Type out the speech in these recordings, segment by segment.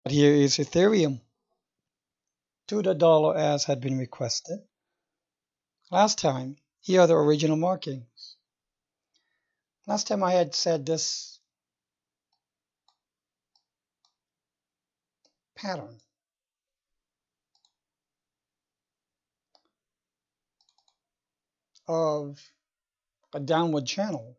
But here is Ethereum to the dollar as had been requested. Last time, here are the original markings. Last time I had said this pattern of a downward channel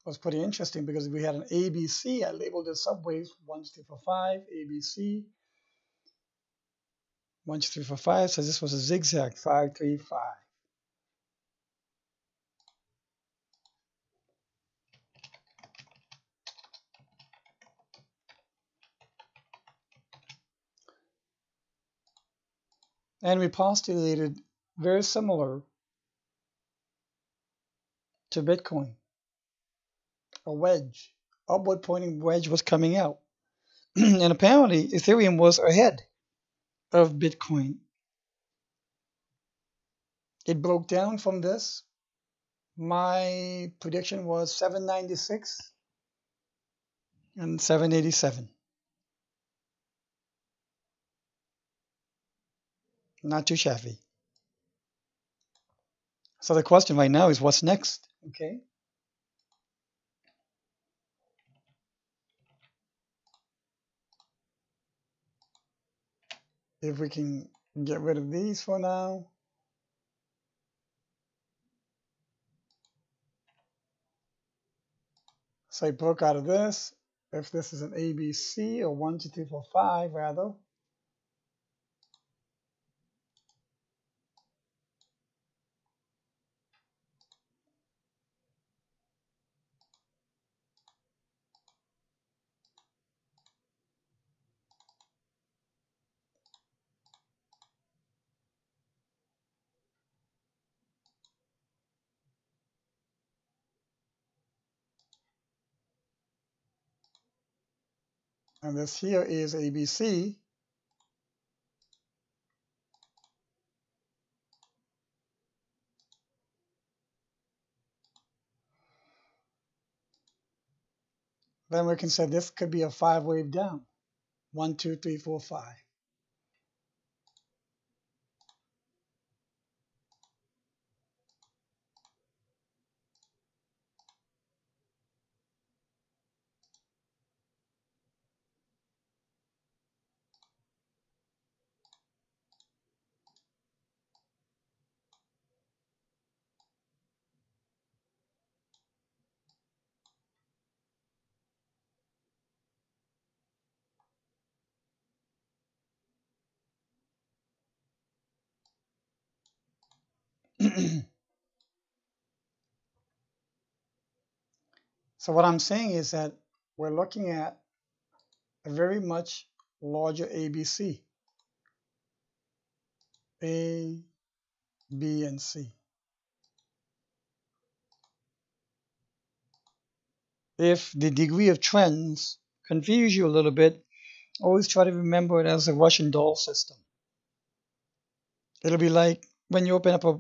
was pretty interesting because we had an ABC. I labeled it subways 1, 2, 3, 4, 5, ABC 1, 2, 3, 4, 5. So this was a zigzag 5, 3, 5. And we postulated very similar to Bitcoin. A wedge, upward pointing wedge was coming out. And apparently Ethereum was ahead of Bitcoin. It broke down from this. My prediction was 796 and 787. Not too shabby. So the question right now is what's next? Okay. If we can get rid of these for now. So I broke out of this. If this is an ABC or 1, 2, 3, 4, 5 rather. And this here is ABC. Then we can say this could be a 5-wave down. 1, 2, 3, 4, 5. So what I'm saying is that we're looking at a very much larger ABC. A, B, and C. If the degree of trends confuse you a little bit, always try to remember it as a Russian doll system. It'll be like when you open up a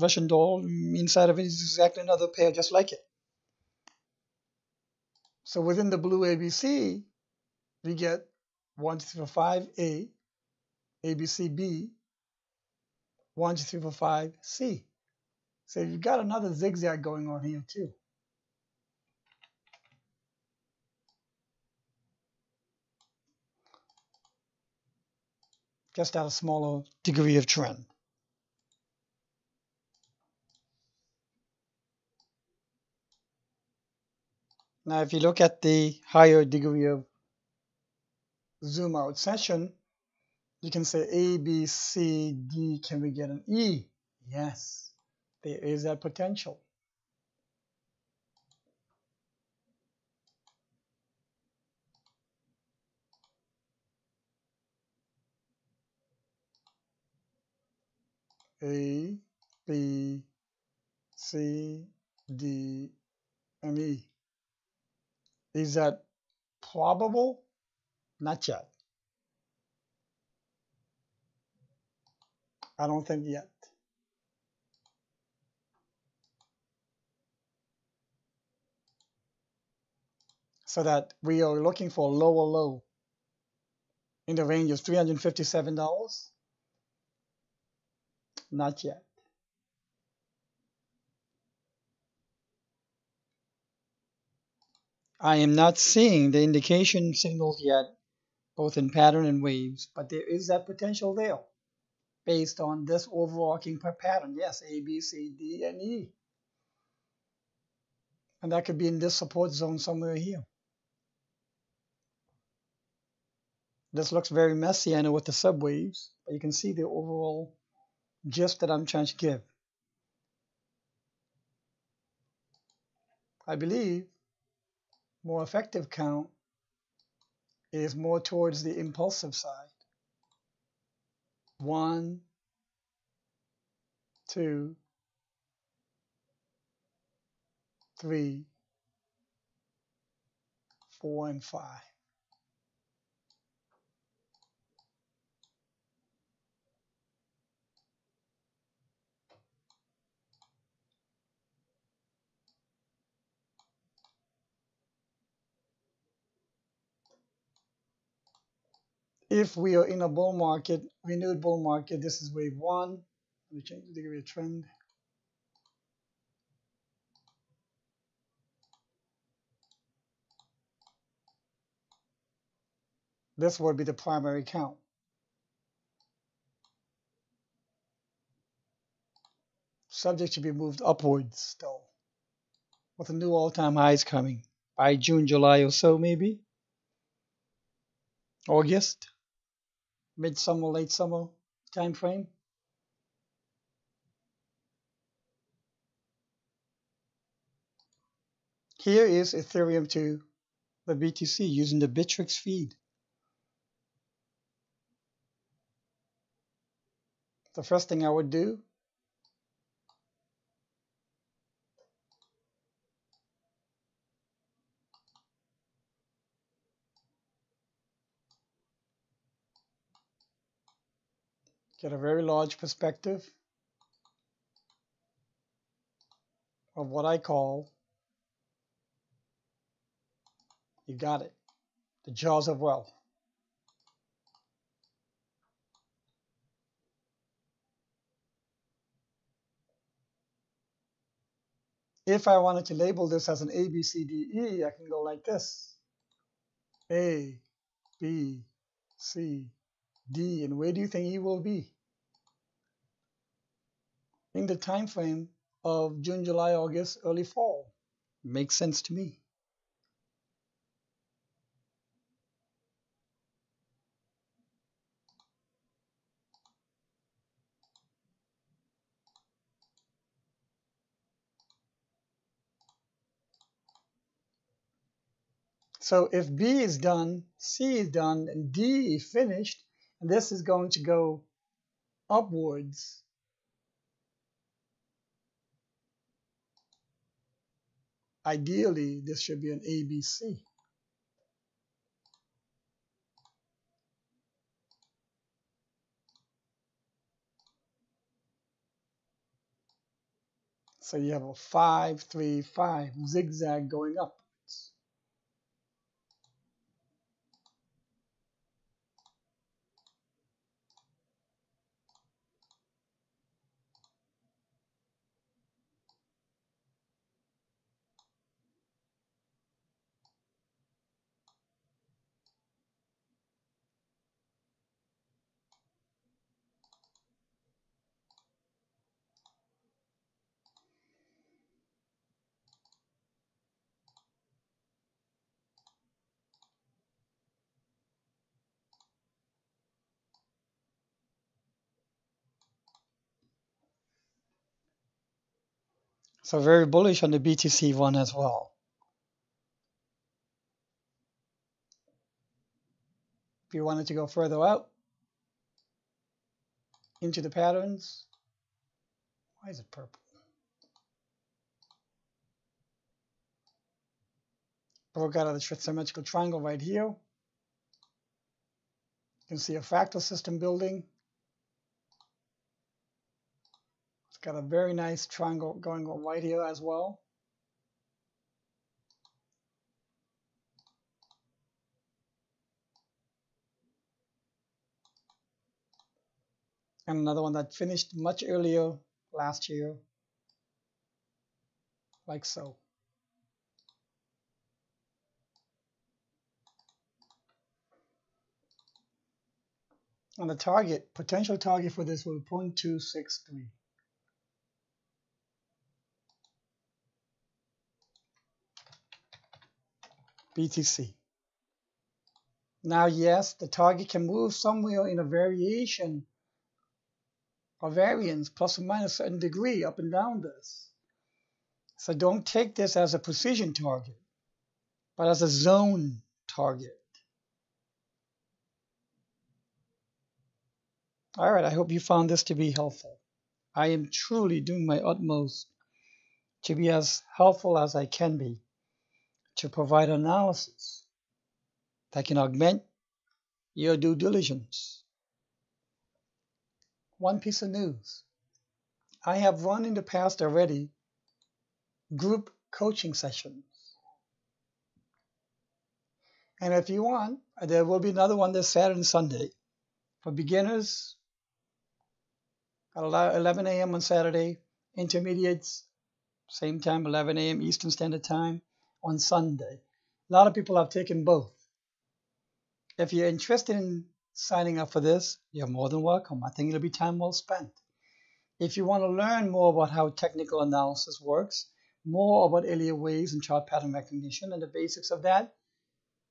Russian doll, inside of it is exactly another pair just like it. So within the blue ABC, we get 1, 2, 3, 4, 5, A, ABC, B, 1, 2, 3, 4, 5, C. So you've got another zigzag going on here too. Just at a smaller degree of trend. Now, if you look at the higher degree of zoom out session, you can say A, B, C, D, can we get an E? Yes, there is that potential. A, B, C, D, and E. Is that probable? Not yet. I don't think yet. So that we are looking for a lower low in the range of $357? Not yet. I am not seeing the indication signals yet, both in pattern and waves, but there is that potential there based on this overarching pattern. Yes, A, B, C, D, and E. And that could be in this support zone somewhere here. This looks very messy, I know, with the subwaves, but you can see the overall gist that I'm trying to give. I believe more effective count is more towards the impulsive side. 1, 2, 3, 4, and 5. If we are in a bull market, renewed bull market, this is wave 1. Let me change the degree of trend. This would be the primary count. Subject to be moved upwards still, with the new all-time highs coming by June, July or so, maybe August, midsummer, late summer time frame. Here is Ethereum to the BTC using the Bittrex feed. The first thing I would do, get a very large perspective of what I call, you got it, the jaws of wealth. If I wanted to label this as an A, B, C, D, E, I can go like this. A, B, C, D, and where do you think E will be? In the time frame of June, July, August, early fall. Makes sense to me. So if B is done, C is done, and D is finished, and this is going to go upwards, ideally this should be an ABC. So you have a 5, 3, 5 zigzag going upwards. So very bullish on the BTC one as well. If you wanted to go further out into the patterns, why is it purple? Broke out of the symmetrical triangle right here. You can see a fractal system building. It's got a very nice triangle going on right here as well. and another one that finished much earlier last year, like so. And the target, potential target for this will be 0.263. BTC. Now, yes, the target can move somewhere in a variation or variance, plus or minus a certain degree, up and down this. So don't take this as a precision target, but as a zone target. All right, I hope you found this to be helpful. I am truly doing my utmost to be as helpful as I can be to provide analysis that can augment your due diligence. One piece of news. I have run in the past already group coaching sessions. And if you want, there will be another one this Saturday and Sunday for beginners at 11 a.m. on Saturday, intermediates, same time, 11 a.m. Eastern Standard Time on Sunday. A lot of people have taken both. If you're interested in signing up for this, you're more than welcome. I think it'll be time well spent. If you want to learn more about how technical analysis works, more about Elliott waves and chart pattern recognition and the basics of that,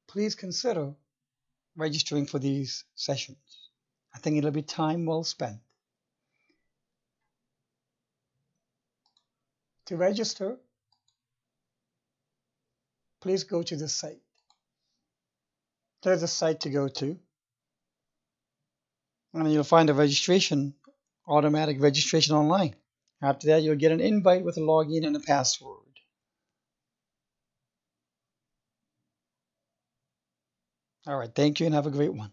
please consider registering for these sessions. I think it'll be time well spent. To register, please go to the site. There's a site to go to, and you'll find a registration, automatic registration online. After that, you'll get an invite with a login and a password. All right, thank you and have a great one.